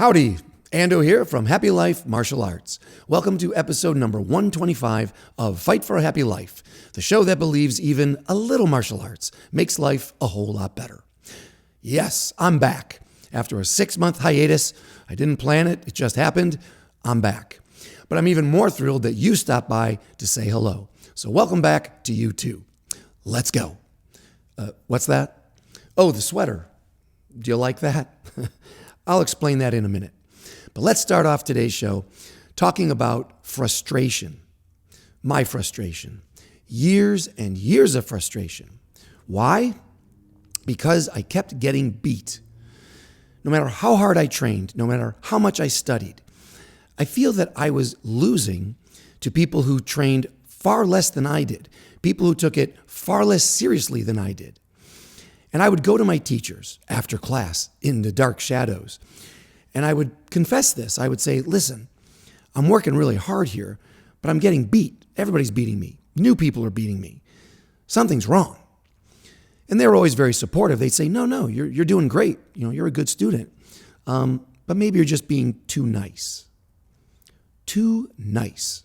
Howdy, Ando here from Happy Life Martial Arts. Welcome to episode number 125 of Fight for a Happy Life, the show that believes even a little martial arts makes life a whole lot better. Yes, I'm back. After a 6-month hiatus, I didn't plan it, it just happened, I'm back. But I'm even more thrilled that you stopped by to say hello. So welcome back to you too. Let's go. What's that? Oh, the sweater. Do you like that? I'll explain that in a minute. But let's start off today's show talking about frustration. My frustration. Years and years of frustration. Why? Because I kept getting beat. No matter how hard I trained, no matter how much I studied, I feel that I was losing to people who trained far less than I did, people who took it far less seriously than I did. And I would go to my teachers after class in the dark shadows, and I would confess this. I would say, listen, I'm working really hard here, but I'm getting beat. Everybody's beating me. New people are beating me. Something's wrong. And they were always very supportive. They'd say, no, you're doing great. You're a good student. But maybe you're just being too nice. Too nice.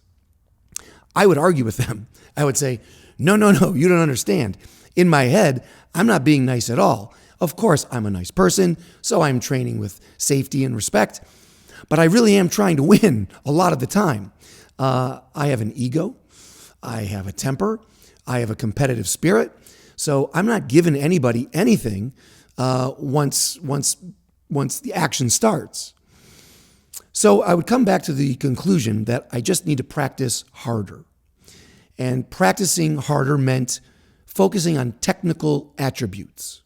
I would argue with them. I would say, no, you don't understand. In my head, I'm not being nice at all. Of course, I'm a nice person, so I'm training with safety and respect, but I really am trying to win a lot of the time. I have an ego, I have a temper, I have a competitive spirit, so I'm not giving anybody anything once the action starts. So I would come back to the conclusion that I just need to practice harder. And practicing harder meant focusing on technical attributes.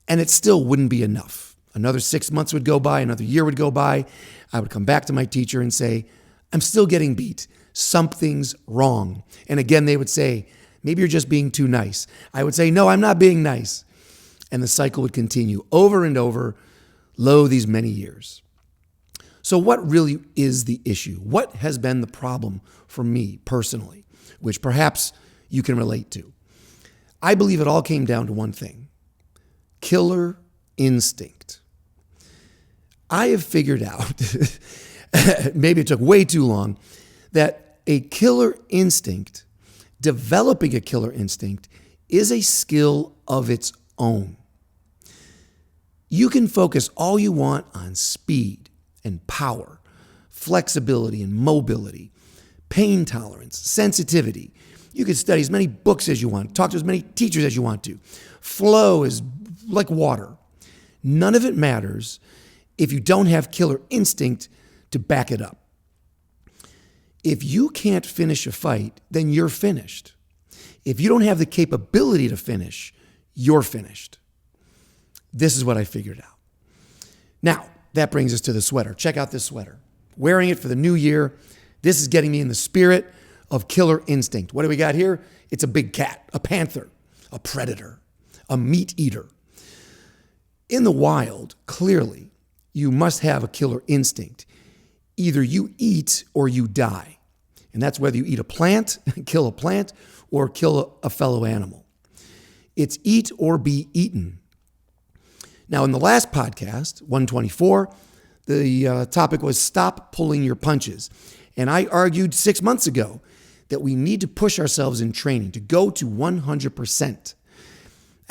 And it still wouldn't be enough. Another 6 months would go by, another year would go by. I would come back to my teacher and say, I'm still getting beat. Something's wrong. And again, they would say, maybe you're just being too nice. I would say, no, I'm not being nice. And the cycle would continue over and over, these many years. So what really is the issue? What has been the problem for me personally, which perhaps you can relate to? I believe it all came down to one thing: killer instinct. I have figured out, maybe it took way too long, that a killer instinct, developing a killer instinct, is a skill of its own. You can focus all you want on speed and power, flexibility and mobility, pain tolerance, sensitivity. You can study as many books as you want, talk to as many teachers as you want to. Flow is like water. None of it matters if you don't have killer instinct to back it up. If you can't finish a fight, then you're finished. If you don't have the capability to finish, you're finished. This is what I figured out. Now, that brings us to the sweater. Check out this sweater. Wearing it for the new year. This is getting me in the spirit of killer instinct. What do we got here? It's a big cat, a panther, a predator, a meat eater. In the wild, clearly, you must have a killer instinct. Either you eat or you die. And that's whether you eat a plant, kill a plant, or kill a fellow animal. It's eat or be eaten. Now, in the last podcast, 124, the topic was stop pulling your punches. And I argued 6 months ago that we need to push ourselves in training to go to 100%.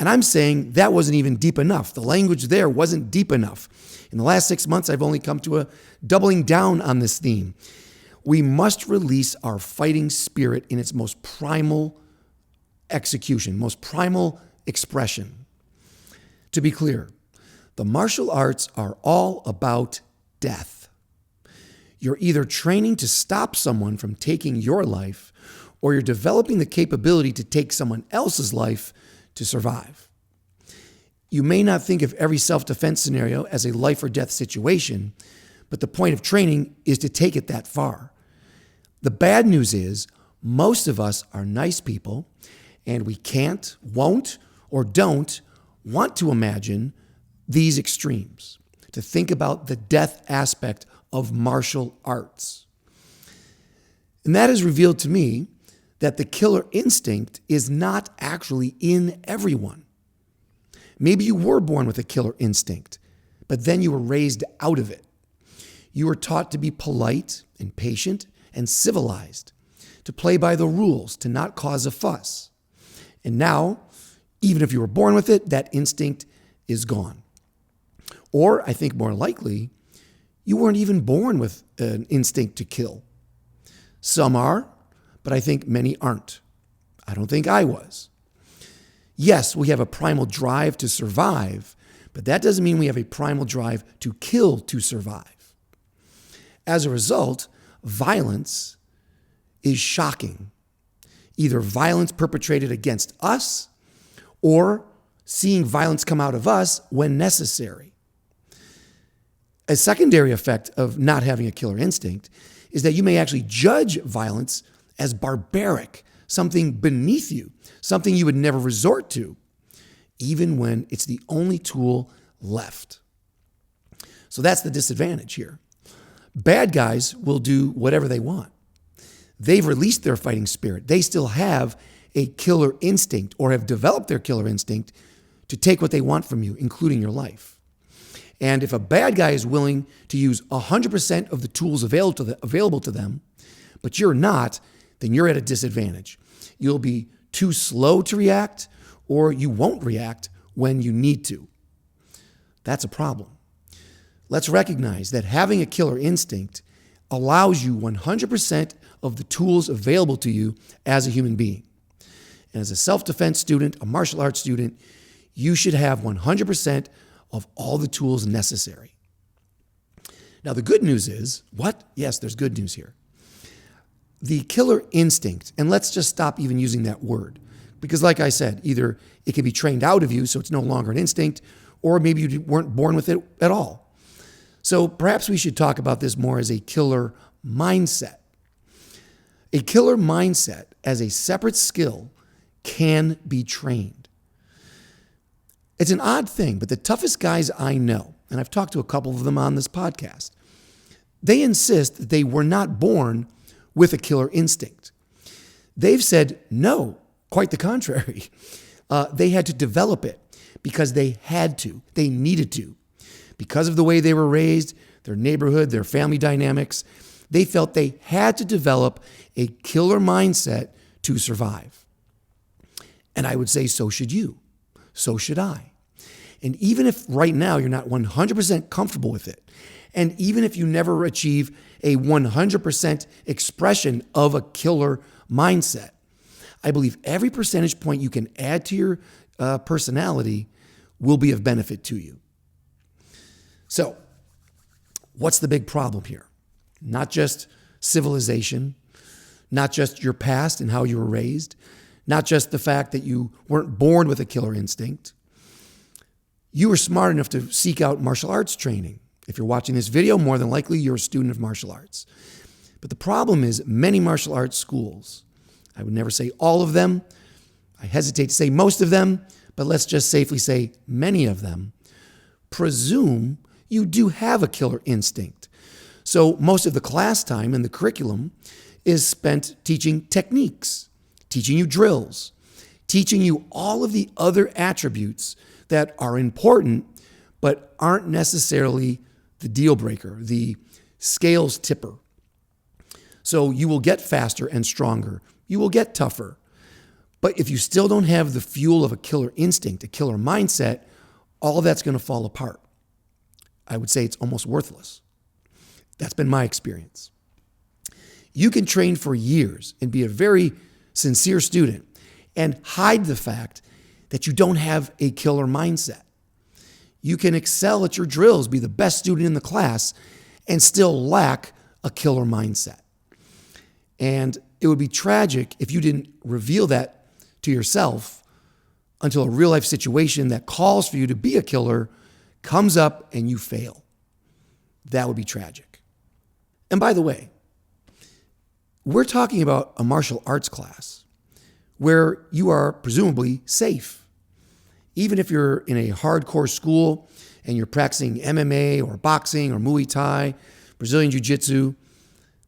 And I'm saying that wasn't even deep enough. The language there wasn't deep enough. In the last 6 months, I've only come to a doubling down on this theme. We must release our fighting spirit in its most primal execution, most primal expression. To be clear, the martial arts are all about death. You're either training to stop someone from taking your life, or you're developing the capability to take someone else's life to survive. You may not think of every self-defense scenario as a life or death situation, but the point of training is to take it that far. The bad news is most of us are nice people, and we can't, won't, or don't want to imagine these extremes, to think about the death aspect of martial arts. And that has revealed to me that the killer instinct is not actually in everyone. Maybe you were born with a killer instinct, but then you were raised out of it. You are taught to be polite and patient and civilized, to play by the rules, to not cause a fuss. And now, even if you were born with it, that instinct is gone. Or, I think more likely, you weren't even born with an instinct to kill. Some are, but I think many aren't. I don't think I was. Yes, we have a primal drive to survive, but that doesn't mean we have a primal drive to kill to survive. As a result, violence is shocking. Either violence perpetrated against us or seeing violence come out of us when necessary. A secondary effect of not having a killer instinct is that you may actually judge violence as barbaric, something beneath you, something you would never resort to, even when it's the only tool left. So that's the disadvantage here. Bad guys will do whatever they want. They've released their fighting spirit. They still have a killer instinct or have developed their killer instinct to take what they want from you, including your life. And if a bad guy is willing to use 100% of the tools available to them, but you're not, then you're at a disadvantage. You'll be too slow to react, or you won't react when you need to. That's a problem. Let's recognize that having a killer instinct allows you 100% of the tools available to you as a human being. And as a self-defense student, a martial arts student, you should have 100% of all the tools necessary. Now, the good news is, what? Yes, there's good news here. The killer instinct, and let's just stop even using that word, because like I said, either it can be trained out of you, so it's no longer an instinct, or maybe you weren't born with it at all. So perhaps we should talk about this more as a killer mindset. A killer mindset as a separate skill can be trained. It's an odd thing, but the toughest guys I know, and I've talked to a couple of them on this podcast, they insist that they were not born with a killer instinct. They've said, no, quite the contrary. They had to develop it because they had to, they needed to. Because of the way they were raised, their neighborhood, their family dynamics, they felt they had to develop a killer mindset to survive. And I would say, so should you. So should I. And even if right now you're not 100% comfortable with it, and even if you never achieve a 100% expression of a killer mindset, I believe every percentage point you can add to your personality will be of benefit to you. So, what's the big problem here? Not just civilization, not just your past and how you were raised, not just the fact that you weren't born with a killer instinct. You were smart enough to seek out martial arts training. If you're watching this video, more than likely you're a student of martial arts. But the problem is many martial arts schools, I would never say all of them, I hesitate to say most of them, but let's just safely say many of them, presume you do have a killer instinct. So most of the class time in the curriculum is spent teaching techniques, teaching you drills, teaching you all of the other attributes that are important, but aren't necessarily the deal breaker, the scales tipper. So you will get faster and stronger. You will get tougher. But if you still don't have the fuel of a killer instinct, a killer mindset, all of that's going to fall apart. I would say it's almost worthless. That's been my experience. You can train for years and be a very sincere student and hide the fact that you don't have a killer mindset. You can excel at your drills, be the best student in the class, and still lack a killer mindset. And it would be tragic if you didn't reveal that to yourself until a real life situation that calls for you to be a killer comes up and you fail. That would be tragic. And by the way, we're talking about a martial arts class where you are presumably safe. Even if you're in a hardcore school and you're practicing MMA or boxing or Muay Thai, Brazilian Jiu-Jitsu,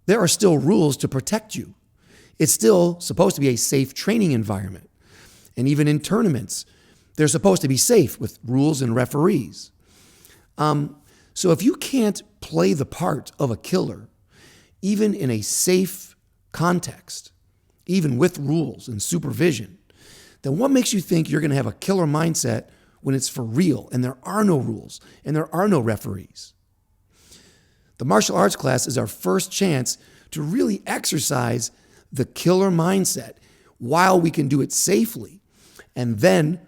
there are still rules to protect you. It's still supposed to be a safe training environment. And even in tournaments, they're supposed to be safe with rules and referees. So if you can't play the part of a killer, even in a safe context, even with rules and supervision, then what makes you think you're going to have a killer mindset when it's for real and there are no rules and there are no referees? The martial arts class is our first chance to really exercise the killer mindset while we can do it safely, and then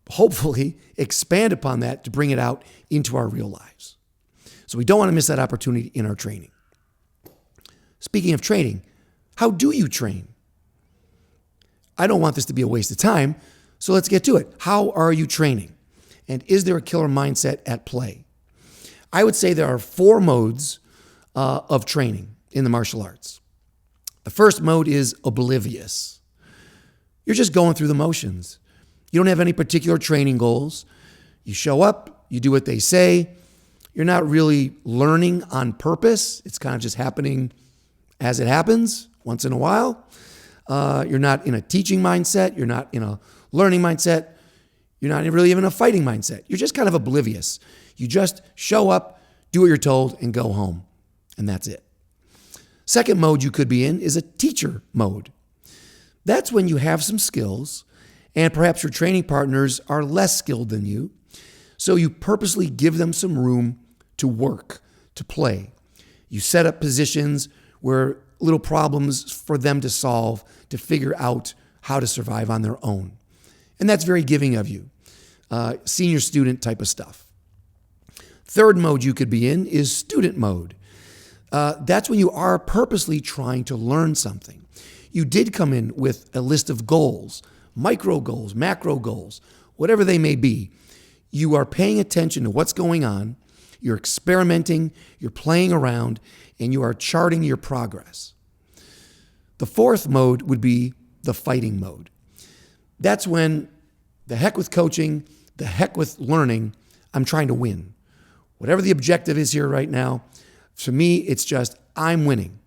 hopefully expand upon that to bring it out into our real lives. So we don't want to miss that opportunity in our training. Speaking of training, how do you train? I don't want this to be a waste of time, so let's get to it. How are you training? And is there a killer mindset at play? I would say there are 4 modes of training in the martial arts. The first mode is oblivious. You're just going through the motions. You don't have any particular training goals. You show up, you do what they say. You're not really learning on purpose. It's kind of just happening as it happens once in a while. You're not in a teaching mindset. You're not in a learning mindset. You're not really even in a fighting mindset. You're just kind of oblivious. You just show up, do what you're told, and go home. And that's it. Second mode you could be in is a teacher mode. That's when you have some skills and perhaps your training partners are less skilled than you. So you purposely give them some room to work, to play. You set up positions where little problems for them to solve, to figure out how to survive on their own. And that's very giving of you. Senior student type of stuff. Third mode you could be in is student mode. That's when you are purposely trying to learn something. You did come in with a list of goals, micro goals, macro goals, whatever they may be. You are paying attention to what's going on. You're experimenting, you're playing around, and you are charting your progress. The fourth mode would be the fighting mode. That's when the heck with coaching, the heck with learning, I'm trying to win. Whatever the objective is here right now, for me, it's just I'm winning.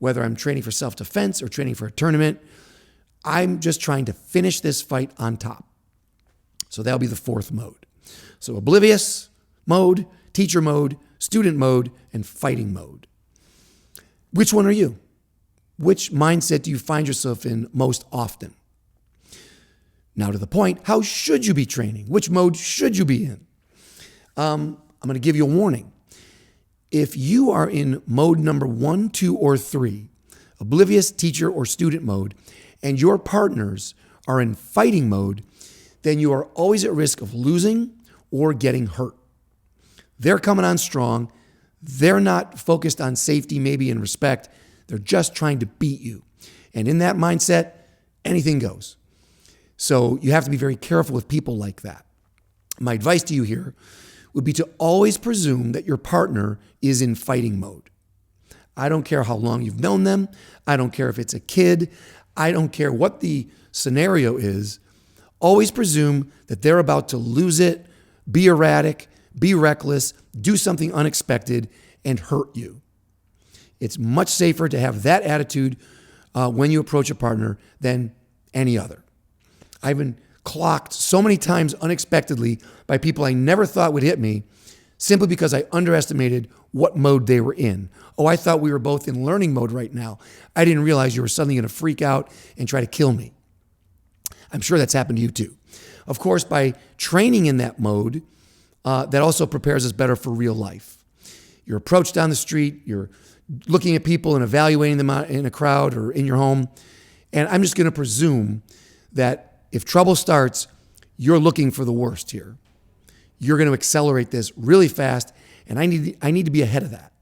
Whether I'm training for self-defense or training for a tournament, I'm just trying to finish this fight on top. So that'll be the fourth mode. So oblivious mode, teacher mode, student mode, and fighting mode. Which one are you? Which mindset do you find yourself in most often? Now to the point, how should you be training? Which mode should you be in? I'm going to give you a warning. If you are in mode number 1, 2, or 3, oblivious, teacher, or student mode, and your partners are in fighting mode, then you are always at risk of losing or getting hurt. They're coming on strong. They're not focused on safety, maybe and respect. They're just trying to beat you. And in that mindset, anything goes. So you have to be very careful with people like that. My advice to you here would be to always presume that your partner is in fighting mode. I don't care how long you've known them. I don't care if it's a kid. I don't care what the scenario is. Always presume that they're about to lose it, be erratic, be reckless, do something unexpected, and hurt you. It's much safer to have that attitude when you approach a partner than any other. I've been clocked so many times unexpectedly by people I never thought would hit me simply because I underestimated what mode they were in. Oh, I thought we were both in learning mode right now. I didn't realize you were suddenly going to freak out and try to kill me. I'm sure that's happened to you too. Of course, by training in that mode, that also prepares us better for real life. You're approached down the street, you're looking at people and evaluating them in a crowd or in your home, and I'm just going to presume that if trouble starts, you're looking for the worst here. You're going to accelerate this really fast, and I need to be ahead of that.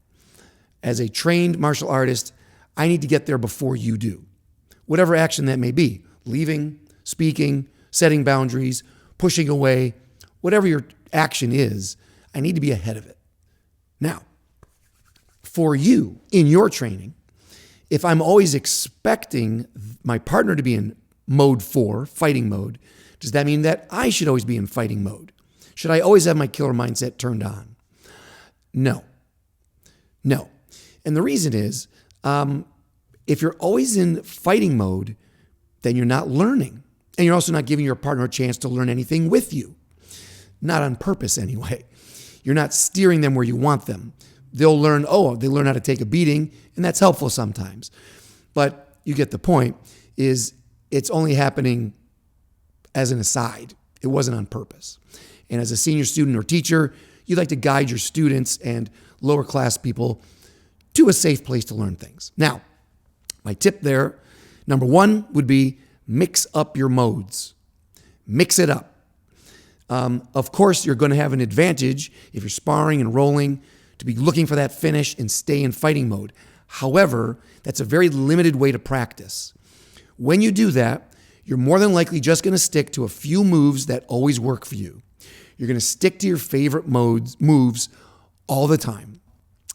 As a trained martial artist, I need to get there before you do. Whatever action that may be, leaving, speaking, setting boundaries, pushing away, whatever your action is, I need to be ahead of it. Now, for you, in your training, if I'm always expecting my partner to be in mode 4, fighting mode, does that mean that I should always be in fighting mode? Should I always have my killer mindset turned on? No. And the reason is, if you're always in fighting mode, then you're not learning. And you're also not giving your partner a chance to learn anything with you. Not on purpose anyway. You're not steering them where you want them, they'll learn, they learn how to take a beating, and that's helpful sometimes. But you get the point, is it's only happening as an aside. It wasn't on purpose. And as a senior student or teacher, you'd like to guide your students and lower class people to a safe place to learn things. Now, my tip there, number one, would be mix up your modes. Mix it up. Of course, you're going to have an advantage if you're sparring and rolling to be looking for that finish and stay in fighting mode. However, that's a very limited way to practice. When you do that, you're more than likely just going to stick to a few moves that always work for you. You're going to stick to your favorite moves all the time.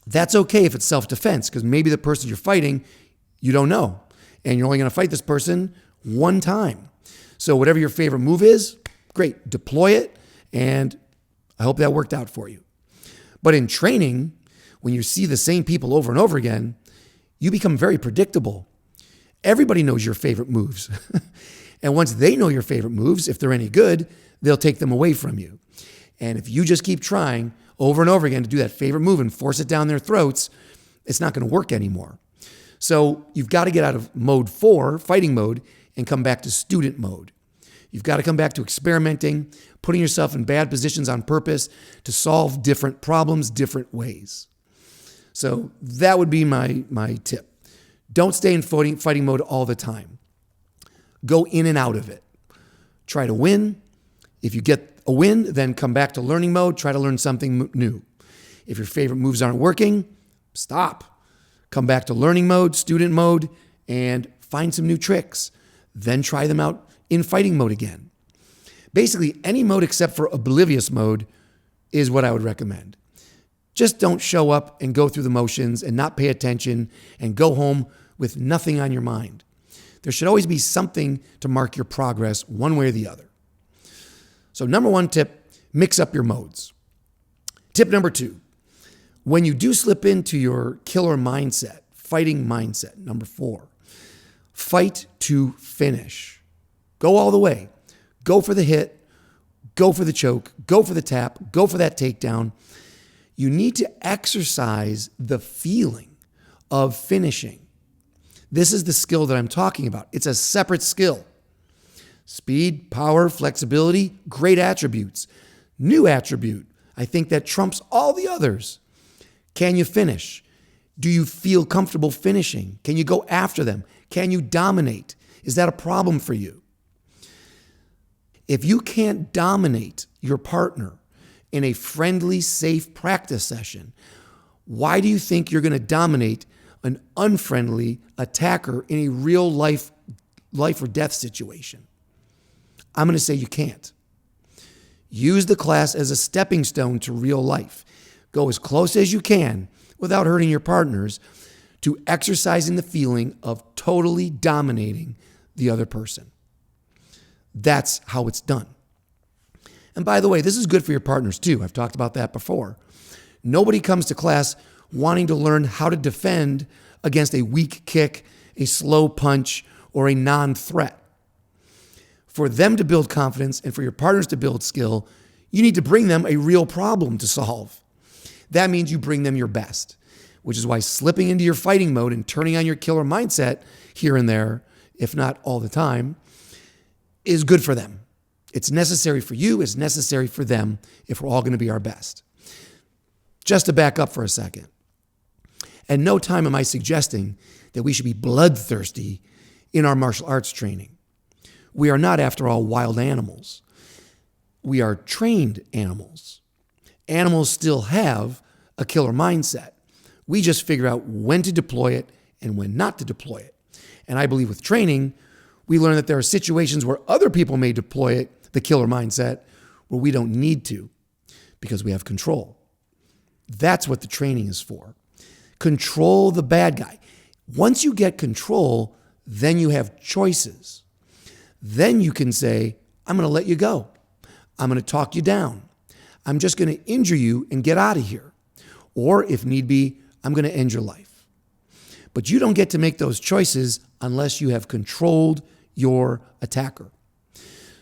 That's okay if it's self-defense, because maybe the person you're fighting, you don't know. And you're only going to fight this person one time. So whatever your favorite move is, great, deploy it, and I hope that worked out for you. But in training, when you see the same people over and over again, you become very predictable. Everybody knows your favorite moves. And once they know your favorite moves, if they're any good, they'll take them away from you. And if you just keep trying over and over again to do that favorite move and force it down their throats, it's not going to work anymore. So you've got to get out of mode 4, fighting mode, and come back to student mode. You've got to come back to experimenting, putting yourself in bad positions on purpose to solve different problems different ways. So that would be my tip. Don't stay in fighting mode all the time. Go in and out of it. Try to win. If you get a win, then come back to learning mode. Try to learn something new. If your favorite moves aren't working, stop. Come back to learning mode, student mode, and find some new tricks. Then try them out in fighting mode again. Basically, any mode except for oblivious mode is what I would recommend. Just don't show up and go through the motions and not pay attention and go home with nothing on your mind. There should always be something to mark your progress one way or the other. So number one tip, mix up your modes. Tip number 2, when you do slip into your killer mindset, fighting mindset, number 4, fight to finish. Go all the way. Go for the hit. Go for the choke. Go for the tap. Go for that takedown. You need to exercise the feeling of finishing. This is the skill that I'm talking about. It's a separate skill. Speed, power, flexibility, great attributes. New attribute, I think that trumps all the others. Can you finish? Do you feel comfortable finishing? Can you go after them? Can you dominate? Is that a problem for you? If you can't dominate your partner in a friendly, safe practice session, why do you think you're going to dominate an unfriendly attacker in a real life or death situation? I'm going to say you can't. Use the class as a stepping stone to real life. Go as close as you can without hurting your partners to exercising the feeling of totally dominating the other person. That's how it's done. And by the way, this is good for your partners too. I've talked about that before. Nobody comes to class wanting to learn how to defend against a weak kick, a slow punch, or a non-threat. For them to build confidence and for your partners to build skill, you need to bring them a real problem to solve. That means you bring them your best, which is why slipping into your fighting mode and turning on your killer mindset here and there, if not all the time, is good for them. It's necessary for you, it's necessary for them if we're all going to be our best. Just to back up for a second. At no time am I suggesting that we should be bloodthirsty in our martial arts training. We are not, after all, wild animals. We are trained animals. Animals still have a killer mindset. We just figure out when to deploy it and when not to deploy it. And I believe with training, we learn that there are situations where other people may deploy it, the killer mindset, where we don't need to because we have control. That's what the training is for. Control the bad guy. Once you get control, then you have choices. Then you can say, I'm going to let you go. I'm going to talk you down. I'm just going to injure you and get out of here. Or if need be, I'm going to end your life. But you don't get to make those choices unless you have controlled your attacker.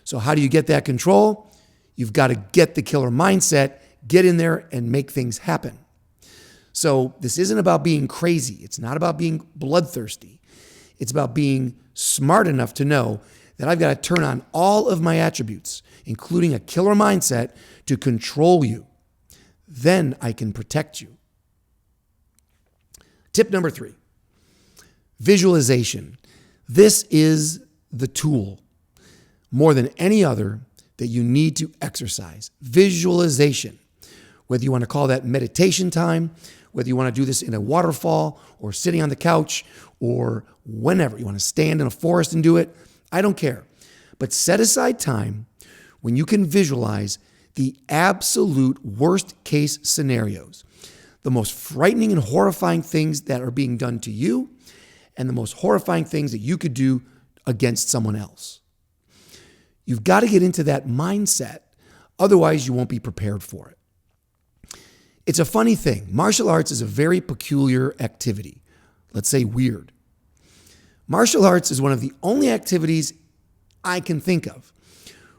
So how do you get that control? You've got to get the killer mindset, get in there and make things happen. So this isn't about being crazy. It's not about being bloodthirsty. It's about being smart enough to know that I've got to turn on all of my attributes, including a killer mindset, to control you. Then I can protect you. Tip number 3, visualization. This is the tool more than any other that you need to exercise. Visualization. Whether you want to call that meditation time, whether you want to do this in a waterfall or sitting on the couch or whenever you want to stand in a forest and do it, I don't care. But set aside time when you can visualize the absolute worst case scenarios, the most frightening and horrifying things that are being done to you, and the most horrifying things that you could do against someone else. You've got to get into that mindset, otherwise you won't be prepared for it. It's a funny thing. Martial arts is a very peculiar activity. Let's say weird. Martial arts is one of the only activities I can think of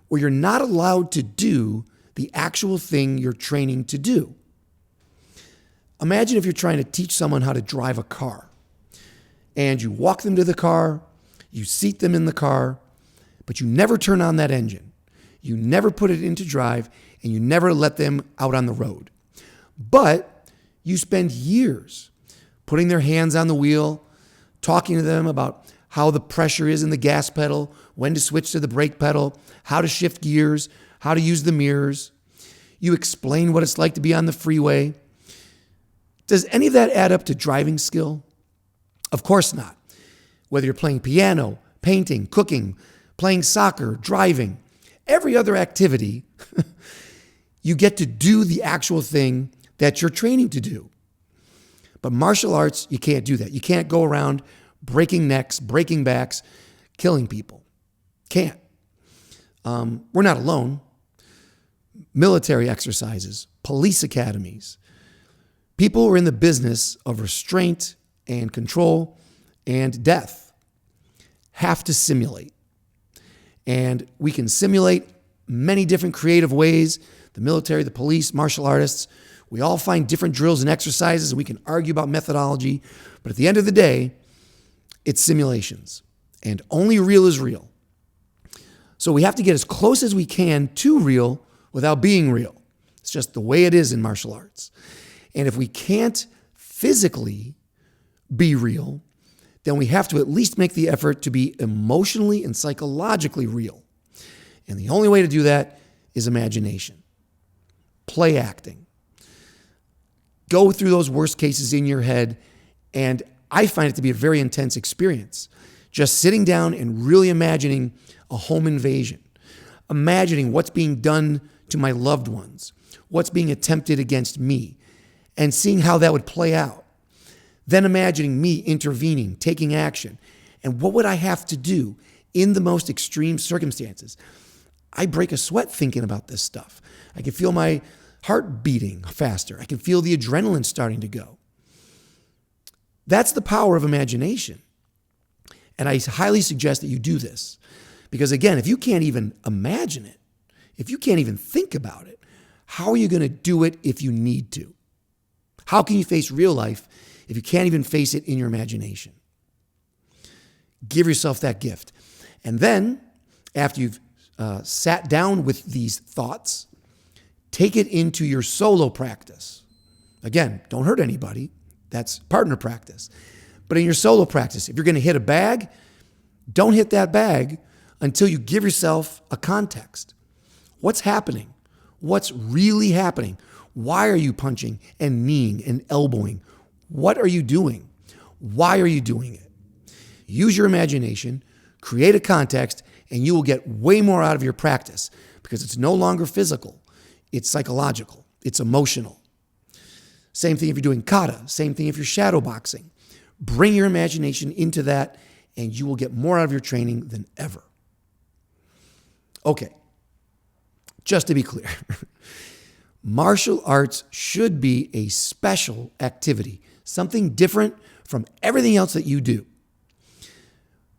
where you're not allowed to do the actual thing you're training to do. Imagine if you're trying to teach someone how to drive a car and you walk them to the car, you seat them in the car, but you never turn on that engine. You never put it into drive and you never let them out on the road. But you spend years putting their hands on the wheel, talking to them about how the pressure is in the gas pedal, when to switch to the brake pedal, how to shift gears, how to use the mirrors. You explain what it's like to be on the freeway. Does any of that add up to driving skill? Of course not. Whether you're playing piano, painting, cooking, playing soccer, driving, every other activity, you get to do the actual thing that you're training to do. But martial arts, you can't do that. You can't go around breaking necks, breaking backs, killing people. Can't. We're not alone. Military exercises, police academies, people who are in the business of restraint and control and death have to simulate. And we can simulate many different creative ways. The military, the police, martial artists, we all find different drills and exercises, and we can argue about methodology. But at the end of the day, it's simulations. And only real is real. So we have to get as close as we can to real without being real. It's just the way it is in martial arts. And if we can't physically be real, then we have to at least make the effort to be emotionally and psychologically real. And the only way to do that is imagination. Play acting. Go through those worst cases in your head, and I find it to be a very intense experience. Just sitting down and really imagining a home invasion, imagining what's being done to my loved ones, what's being attempted against me, and seeing how that would play out. Then imagining me intervening, taking action, and what would I have to do in the most extreme circumstances. I break a sweat thinking about this stuff. I can feel my heart beating faster. I can feel the adrenaline starting to go. That's the power of imagination. And I highly suggest that you do this. Because again, if you can't even imagine it, if you can't even think about it, how are you going to do it if you need to? How can you face real life if you can't even face it in your imagination? Give yourself that gift. And then, after you've sat down with these thoughts, take it into your solo practice. Again, don't hurt anybody. That's partner practice. But in your solo practice, if you're going to hit a bag, don't hit that bag until you give yourself a context. What's happening? What's really happening? Why are you punching and kneeing and elbowing? What are you doing? Why are you doing it? Use your imagination, create a context, and you will get way more out of your practice because it's no longer physical. It's psychological. It's emotional. Same thing if you're doing kata. Same thing if you're shadow boxing. Bring your imagination into that, and you will get more out of your training than ever. Okay, just to be clear, martial arts should be a special activity, something different from everything else that you do.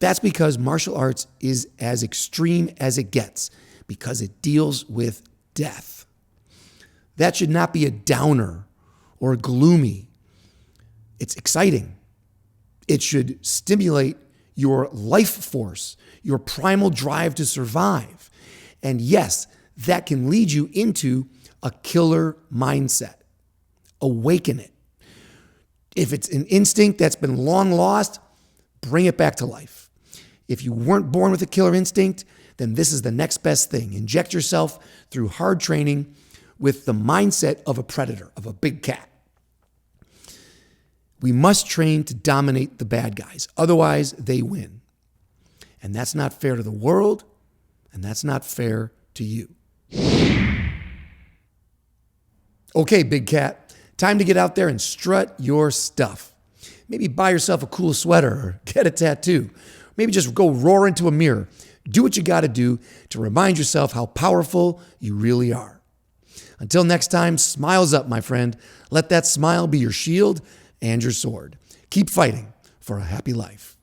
That's because martial arts is as extreme as it gets, because it deals with death. That should not be a downer or gloomy It's exciting. It should stimulate your life force, your primal drive to survive. And yes, that can lead you into a killer mindset. Awaken it. If it's an instinct that's been long lost, bring it back to life. If you weren't born with a killer instinct, then this is the next best thing. Inject yourself through hard training with the mindset of a predator, of a big cat. We must train to dominate the bad guys. Otherwise, they win. And that's not fair to the world, and that's not fair to you. Okay, big cat, time to get out there and strut your stuff. Maybe buy yourself a cool sweater or get a tattoo. Maybe just go roar into a mirror. Do what you got to do to remind yourself how powerful you really are. Until next time, smiles up, my friend. Let that smile be your shield and your sword. Keep fighting for a happy life.